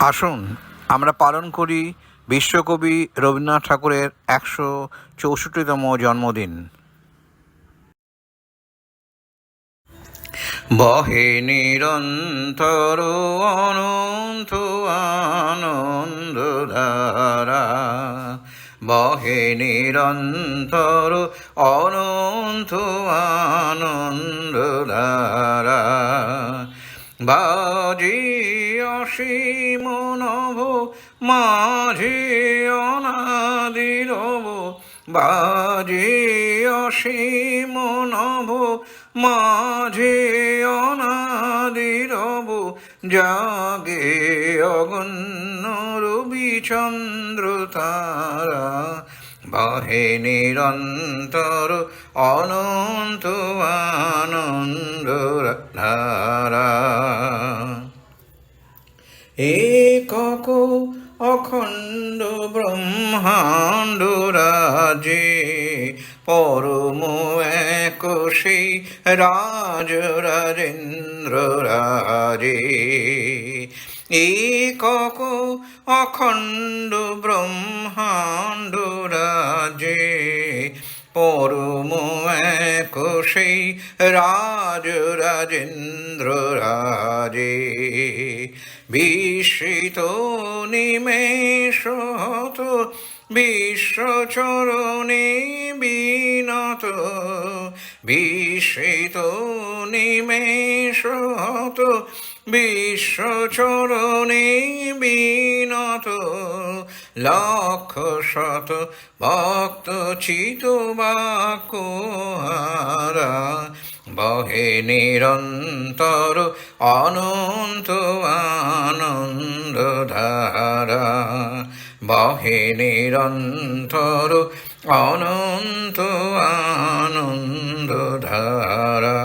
আসুন আমরা পালন করি বিশ্বকবি রবীন্দ্রনাথ ঠাকুরের 164তম জন্মদিন। বহে নিরন্তর অনন্ত আনন্দধারা, বহে নিরন্তর অনন্ত আনন্দধারা। বাজে অসীম নভ মাঝে অনাদিরব, বাজে অসীম নভ মাঝে অনাদিরব। জাগে অগণ্য রবি চন্দ্র তারা, বহে নিরন্তর অনন্ত আনন্দ ধারা। একক অখণ্ড ব্রহ্মাণ্ড রাজে, পরম এক সেই রাজ রাজেন্দ্র রাজে। একক অখণ্ড ব্রহ্মাণ্ড রাজে, পরম এক সেই রাজ রাজেন্দ্র রাজে। বিস্মৃত নিমেষ হত বিশ্বচরণে বিনত, বিস্মৃত নিমেষ হত বিশ্বচরণে বিনত। লক্ষ শত ভক্ত চিত বাকুহারা, বহে নিরন্তর অনন্ত আনন্দ ধারা, বহে নিরন্তর অনন্ত আনন্দ ধারা।